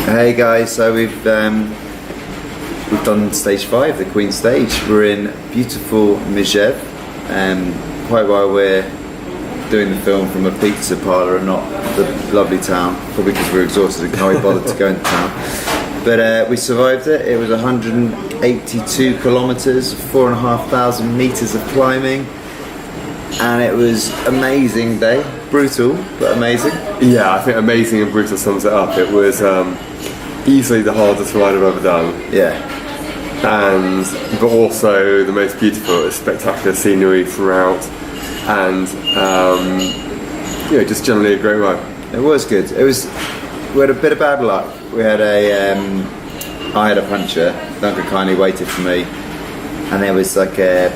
Hey guys, so we've done stage 5, the Queen stage. We're in beautiful Mijev, quite while we're doing the film from a pizza parlour and not the lovely town, probably because we're exhausted and can't be bothered to go into town. But we survived it. It was 182 kilometres, 4,500 metres of climbing, and it was amazing day. Brutal, but amazing. Yeah, I think amazing and brutal sums it up. It was easily the hardest ride I've ever done. Yeah. But also the most beautiful, spectacular scenery throughout, and just generally a great ride. It was good. We had a bit of bad luck. We had I had a puncture. Duncan kindly waited for me, and there was like a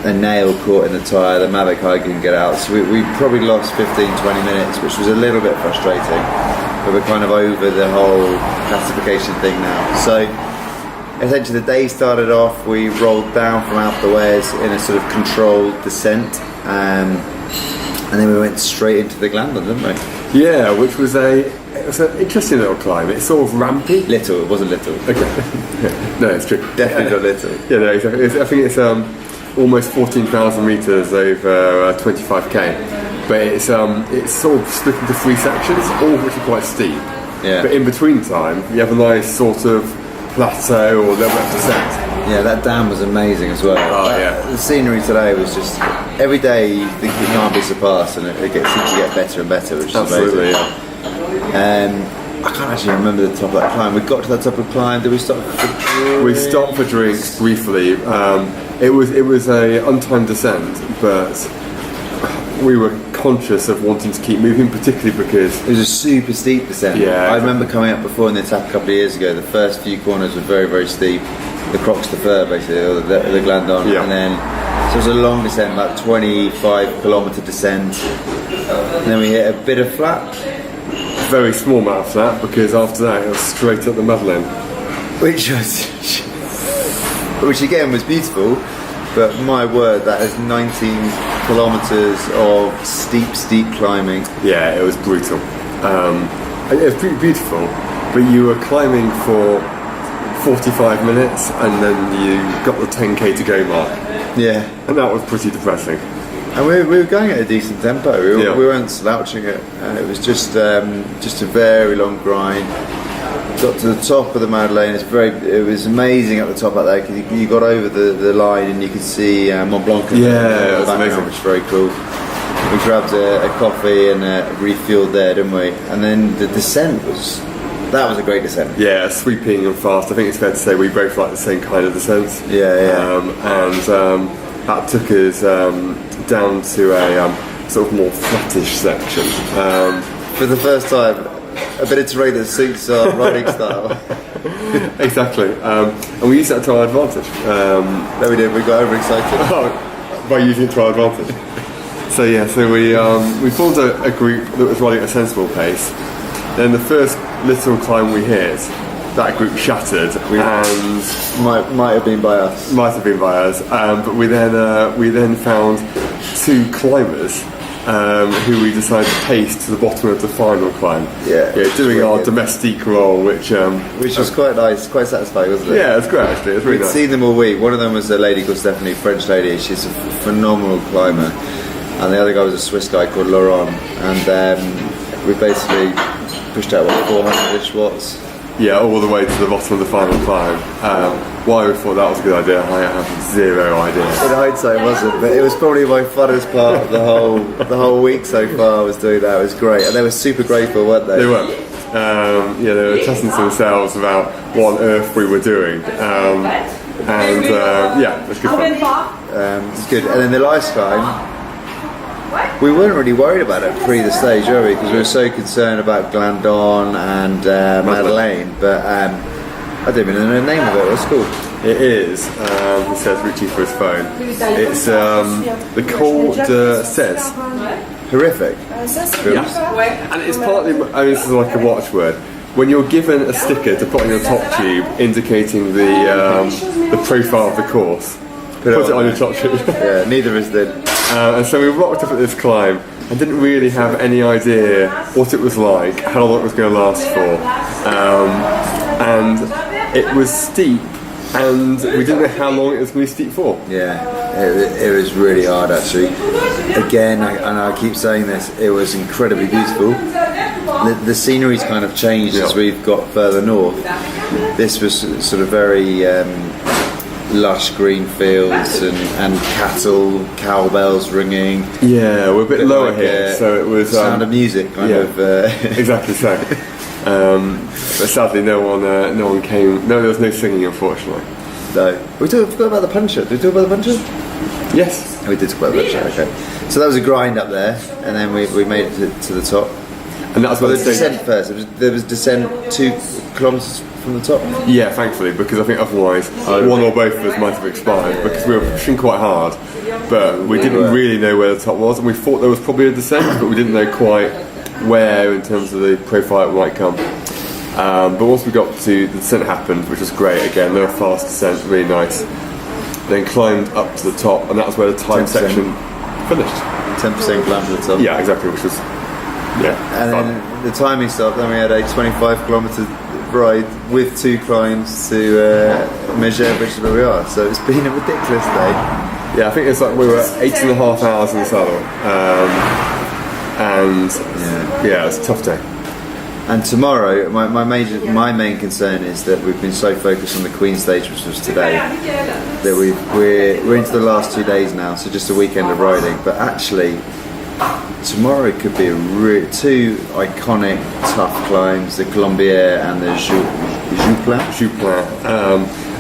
nail caught in the tyre. The Mavic I couldn't get out, so we probably lost 15-20 minutes, which was a little bit frustrating. But we're kind of over the whole classification thing now. So essentially the day started off, we rolled down from Alps in a sort of controlled descent, and then we went straight into the Glandon, didn't we? Yeah, which was an interesting little climb. It's sort of rampy. Little, it wasn't little. Okay. No, it's true. Definitely not little. Yeah, no, exactly. I think it's almost 14,000 metres over 25k. But it's sort of split into 3 sections, all of which are quite steep. Yeah. But in between time, you have a nice sort of plateau or level of descent. Yeah, that dam was amazing as well. Oh, yeah. The scenery today was just, every day you think it can't be surpassed, and it seems to get better and better, which is absolutely amazing. Yeah. I can't actually remember the top of that climb. We got to the top of the climb, did we stop for drinks? We stopped for drinks briefly. It was a untimed descent, but we were conscious of wanting to keep moving, particularly because it was a super steep descent. Yeah, I remember coming up before in the attack a couple of years ago. The first few corners were very, very steep. The Crocs de Fer, basically, or the Glandon, yeah. And then so it was a long descent, about 25-kilometre descent. And then we hit a bit of flat. Very small amount of flat, because after that it was straight up the Madeleine, which again was beautiful. But my word, that is 19 kilometres of steep climbing. Yeah, it was brutal. It was pretty beautiful, but you were climbing for 45 minutes and then you got the 10k to go mark. Yeah. And that was pretty depressing. And we were going at a decent tempo. We weren't slouching it. It was just a very long grind. Got to the top of the Madeleine. It was amazing at the top out there, because you got over the line and you could see Mont Blanc. Yeah, it was amazing. Which was very cool. We grabbed a coffee and refueled there, didn't we? And then the descent was a great descent. Yeah, sweeping and fast. I think it's fair to say we both like the same kind of descents. Yeah. That took us down to a sort of more flattish section. For the first time, a bit of terrain that suits our riding style. Exactly, and we used that to our advantage. No, we did. We got overexcited. By using it to our advantage. So we formed a group that was riding at a sensible pace. Then the first little climb we hit, that group shattered, and might have been by us. But we then found 2 climbers. Who we decided to pace to the bottom of the final climb. Yeah, doing our domestique roll, which was quite nice, quite satisfying, wasn't it? Yeah, it's great actually. It's really nice. We'd seen them all week. One of them was a lady called Stephanie, French lady. She's a phenomenal climber, and the other guy was a Swiss guy called Laurent. And we basically pushed out 400-ish watts. Yeah, all the way to the bottom of the final climb. Why we thought that was a good idea, I have zero idea. In hindsight, it wasn't, but it was probably my funnest part of the whole week so far. Was doing that. It was great, and they were super grateful, weren't they? They were. They were testing to themselves about what on earth we were doing, it was good fun. It's good. And then the last climb, we weren't really worried about it pre the stage, were we? Because we were so concerned about Glandon and Madeleine, but I don't even know the name of it. What's it called? It is, he says, reaching for his phone. It's the Col de Cez. Horrific. Yeah. And it's partly, this is like a watchword. When you're given a sticker to put on your top tube indicating the profile of the course, put it on your top tube. Yeah, neither of us did. And so we rocked up at this climb, I didn't really have any idea what it was like, how long it was going to last for, and it was steep, and we didn't know how long it was going to be steep for. Yeah, it was really hard actually. Again, and I keep saying this, it was incredibly beautiful. The scenery's kind of changed as we've got further north. This was sort of very lush green fields and cattle, cowbells ringing. Yeah, we're a bit lower here, so it was sound of music kind of. Exactly so. But sadly, no one came. No, there was no singing, unfortunately. No. We forgot about the puncher. Did we talk about the puncher? Yes, we did talk about the puncher. Okay. So that was a grind up there, and then we made it to the top. And that's what the descent first. There was descent 2 kilometres from the top. Yeah, thankfully, because I think otherwise one or both of us might have expired because we were pushing quite hard, but we didn't really know where the top was, and we thought there was probably a descent, but we didn't know quite where in terms of the profile it might come. But once we got to the descent happened, which was great. Again, low fast descent, really nice. Then climbed up to the top, and that was where the time 10%. section finished. 10% climb to the top. Yeah, exactly, which was and then the timing stopped. Then we had a 25 kilometre ride with 2 climbs to measure which is where we are. So it's been a ridiculous day. Yeah, I think it's like we were 8.5 hours in the saddle, and yeah, it was a tough day. And tomorrow, my main concern is that we've been so focused on the Queen stage, which was today, that we're into the last 2 days now. So just a weekend of riding, but actually. Tomorrow could be 2 iconic tough climbs, the Colombier and the Jules.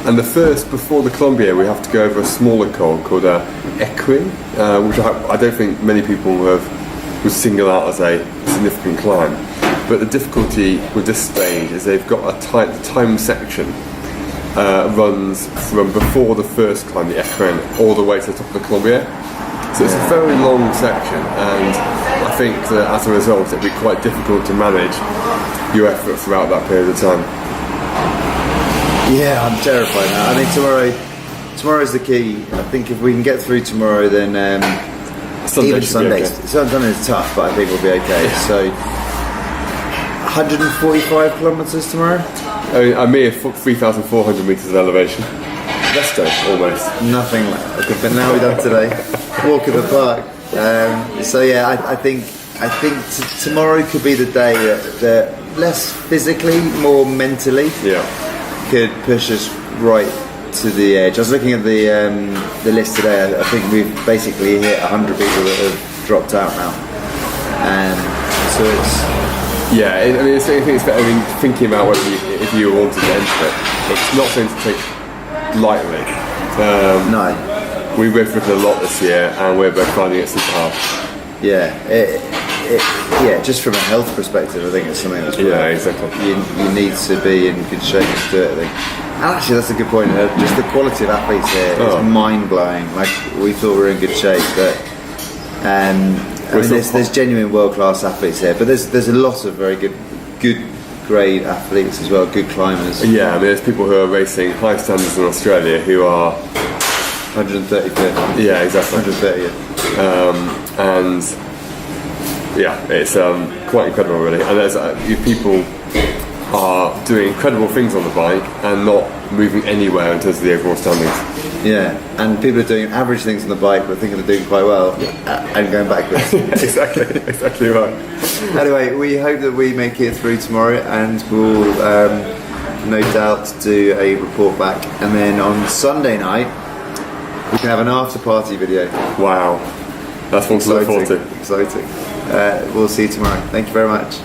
And the first, before the Colombier, we have to go over a smaller col called E09, which I don't think many people would single out as a significant climb. But the difficulty with this stage is they've got the time section runs from before the first climb, the E09, all the way to the top of the Colombier. So it's a very long section, and I think that as a result it'd be quite difficult to manage your effort throughout that period of time. Yeah, I'm terrified now. I think tomorrow's the key. I think if we can get through tomorrow, then even Sundays. Sundays is tough, but I think we'll be okay. Yeah. So 145 kilometres tomorrow. A mere 3,400 metres of elevation. Let's go, almost. Nothing like it, but now we've done today. Walk in the park. So yeah, I think tomorrow could be the day that less physically, more mentally, could push us right to the edge. I was looking at the list today. I think we've basically hit 100 people that have dropped out now, and so it's. Yeah, I mean, it's thinking about whether if you wanted to enter it, it's not going to take lightly. No. We've both ridden a lot this year, and we're both finding it super hard. Yeah, just from a health perspective, I think it's something that's exactly. You need to be in good shape to do it, I think. And actually, that's a good point. Just the quality of athletes here is mind blowing. Like we thought we were in good shape, but there's genuine world class athletes here, but there's a lot of very good grade athletes as well, good climbers. Yeah, I mean, there's people who are racing high standards in Australia who are 135th. Yeah, exactly. 130th. And yeah, it's quite incredible, really. And there's people are doing incredible things on the bike and not moving anywhere in terms of the overall standings. Yeah, and people are doing average things on the bike but thinking they're doing quite well and going backwards. exactly right. Anyway, we hope that we make it through tomorrow, and we'll no doubt do a report back, and then on Sunday night we can have an after party video. Wow, that's one to look forward to. Exciting. We'll see you tomorrow. Thank you very much.